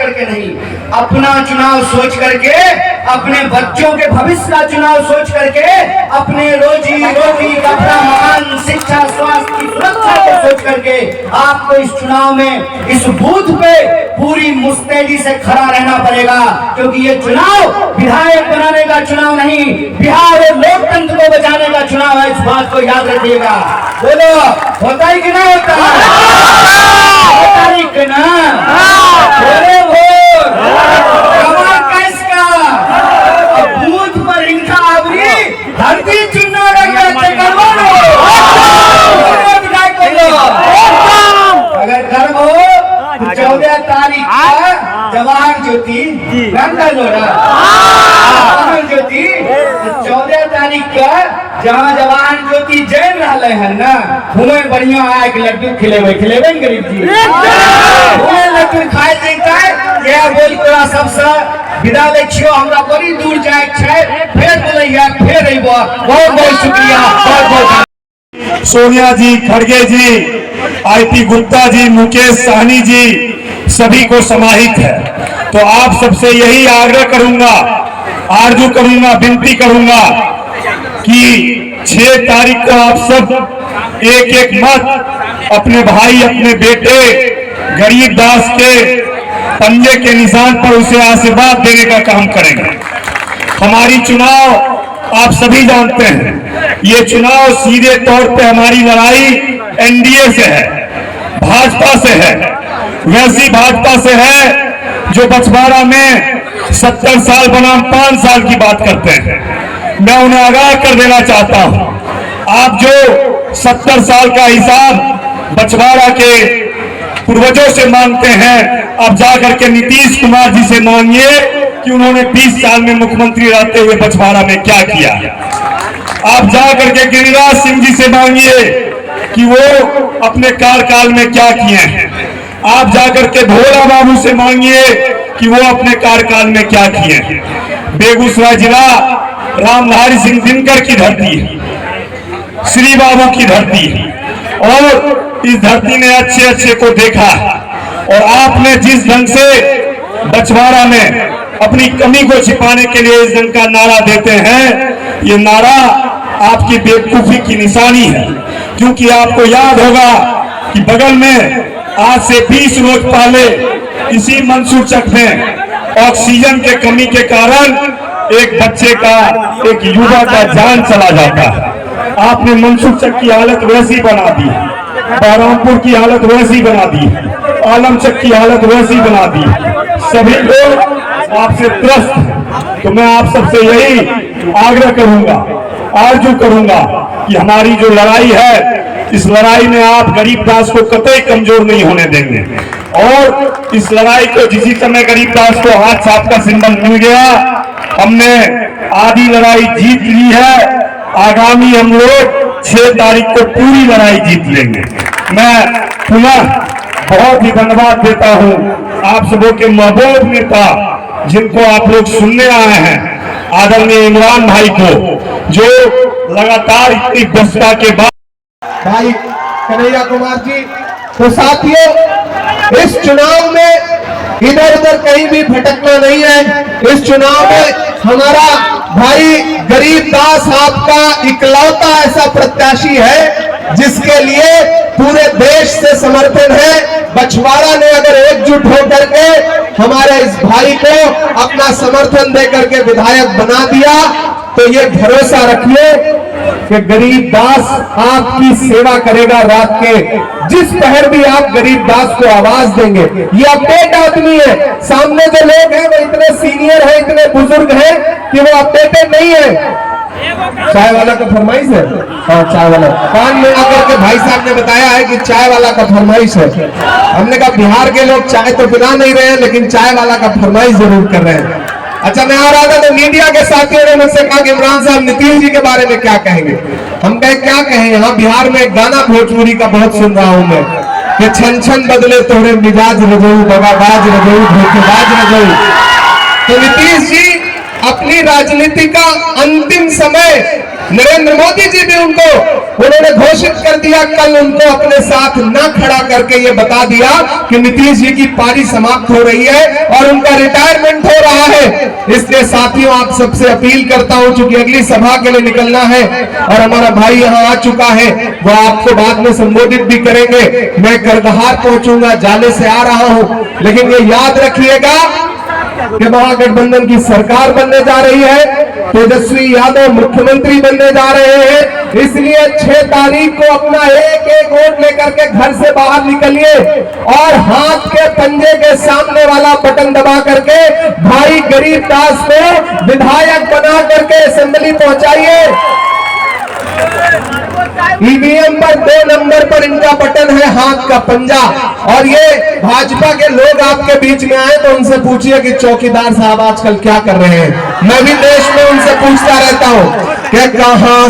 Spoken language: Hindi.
करके नहीं, अपना चुनाव सोच करके, अपने बच्चों के भविष्य का चुनाव सोच करके, अपने रोजी रोटी, कपड़ा, मकान, शिक्षा, स्वास्थ्य की सुरक्षा को सोच करके आपको इस चुनाव में, इस बूथ पे पूरी मुस्तैदी से खड़ा रहना पड़ेगा, क्योंकि ये चुनाव विधायक बनाने का चुनाव नहीं, बिहार और लोकतंत्र को बचाने का चुनाव है। इस बात को याद रखिएगा। बोलो, होता है कि ना होता है कि ना? बोले वोट कमाल कैसका, बूथ पर इनका आवरी धरती चुनाव करवा लो। अगर गर्व हो तो 14 तारीख का जवाहर ज्योति ज्योति 14 तारीख का जहाँ जवाहर ज्योति जैन रहा है ना, घूमे बढ़िया आए के लड्डू खिलेबे गरीब जी, लड्डू खाए जैता बोल तोरा सबसे विदा ले छियो, हमरा बड़ी दूर जाए छै, फिर बोलैया, फिर अइबो। बहुत बहुत शुक्रिया, बहुत बहुत। सोनिया जी, खड़गे जी, आईपी गुप्ता जी, मुकेश सहनी जी, सभी को समाहित है। तो आप सबसे यही आग्रह करूंगा, आरजू करूंगा, विनती करूंगा कि 6 तारीख को आप सब एक एक मत अपने भाई, अपने बेटे गरीब दास के पंजे के निशान पर उसे आशीर्वाद देने का काम करेंगे। हमारी चुनाव आप सभी जानते हैं, ये चुनाव सीधे तौर पे हमारी लड़ाई एनडीए से है, भाजपा से है, वैसी भाजपा से है जो बछवाड़ा में 70 साल बनाम 5 साल की बात करते हैं। मैं उन्हें आगाह कर देना चाहता हूं, आप जो 70 साल का हिसाब बछवाड़ा के पूर्वजों से मांगते हैं, अब जाकर के नीतीश कुमार जी से मांगिए कि उन्होंने 20 साल में मुख्यमंत्री रहते हुए बछवाड़ा में क्या किया। आप जाकर के गिरिराज सिंह जी से मांगिए कि वो अपने कार्यकाल में क्या किए हैं। आप जाकर के भोला बाबू से मांगिए कि वो अपने कार्यकाल में क्या किए हैं। बेगूसराय जिला रामधारी सिंह दिनकर की धरती है, श्री बाबू की धरती है, और इस धरती ने अच्छे अच्छे को देखा, और आपने जिस ढंग से बछवाड़ा में अपनी कमी को छिपाने के लिए इस ढंग का नारा देते हैं, ये नारा आपकी बेवकूफी की निशानी है। क्योंकि आपको याद होगा कि बगल में आज से 20 रोज पहले इसी मंसूर चक में ऑक्सीजन के कमी के कारण एक बच्चे का, एक युवा का जान चला जाता है। आपने मंसूर चक की हालत वैसी बना दी, बहरामपुर की हालत वैसी बना दी, आलमचक की हालत वैसी बना दी, सभी लोग आपसे त्रस्त। तो मैं आप सबसे यही आग्रह करूंगा, आरजू करूंगा कि हमारी जो लड़ाई है, इस लड़ाई में आप गरीबदास को कतई कमजोर नहीं होने देंगे। और इस लड़ाई को जिसी समय गरीबदास को हाथ छाप का सिंबल मिल गया, हमने आधी लड़ाई जीत ली है। आगामी हम लोग 6 तारीख को पूरी लड़ाई जीत लेंगे। मैं पुनः बहुत ही धन्यवाद देता हूं आप सबों के महबूब नेता जिनको आप लोग सुनने आए हैं, आदरणीय इमरान भाई को, जो लगातार इतनी व्यस्तता के बाद, भाई कन्हैया कुमार जी। तो साथियों, इस चुनाव में इधर उधर कहीं भी भटकना नहीं है। इस चुनाव में हमारा भाई गरीब दास आपका इकलौता ऐसा प्रत्याशी है जिसके लिए पूरे देश से समर्थन है। बछवाड़ा ने अगर एकजुट होकर के हमारे इस भाई को अपना समर्थन देकर के विधायक बना दिया, तो ये भरोसा रखिए कि गरीब दास आपकी सेवा करेगा। रात के जिस पहर भी आप गरीब दास को आवाज देंगे, ये अपडेट आदमी है। सामने जो लोग हैं वो इतने सीनियर हैं, इतने बुजुर्ग हैं कि वो अपडेटेड नहीं है। चाय वाला का फरमाइश है, हाँ चाय वाला कान में आकर के भाई साहब ने बताया है कि चाय वाला का फरमाइश है। हमने कहा बिहार के लोग चाय तो पिला नहीं रहे हैं, लेकिन चाय वाला का फरमाइश जरूर कर रहे हैं। अच्छा, मैं आ रहा था तो मीडिया के साथियों ने मुझसे कहा कि इमरान साहब नीतीश जी के बारे में क्या कहेंगे। हम कहे क्या कहें, यहाँ बिहार में एक गाना भोजपुरी का बहुत सुन रहा हूँ मैं कि छन छन बदले तोड़े मिजाज रजऊ, बगाबाज रजऊ, धोखेबाज रजऊ। तो नीतीश जी अपनी राजनीति का अंतिम समय नरेंद्र मोदी जी भी उन्होंने घोषित कर दिया, कल उनको अपने साथ न खड़ा करके ये बता दिया कि नीतीश जी की पारी समाप्त हो रही है और उनका रिटायरमेंट हो रहा है। इसलिए साथियों, आप सबसे अपील करता हूं, चूंकि अगली सभा के लिए निकलना है और हमारा भाई यहां आ चुका है, वो आपको बाद में संबोधित भी करेंगे। मैं करगहार पहुंचूंगा, जाले से आ रहा हूं, लेकिन ये याद रखिएगा कि महागठबंधन की सरकार बनने जा रही है, तेजस्वी यादव मुख्यमंत्री बनने जा रहे हैं। इसलिए 6 तारीख को अपना एक एक वोट लेकर के घर से बाहर निकलिए और हाथ के पंजे के सामने वाला बटन दबा करके भाई गरीबदास को विधायक बना करके असेंबली पहुंचाइए। ईवीएम पर 2 नंबर पर इनका बटन है, हाथ का पंजा। और ये भाजपा के लोग आपके बीच में आए तो उनसे पूछिए कि चौकीदार साहब आजकल क्या कर रहे हैं। मैं भी देश में उनसे पूछता रहता हूं कि कहां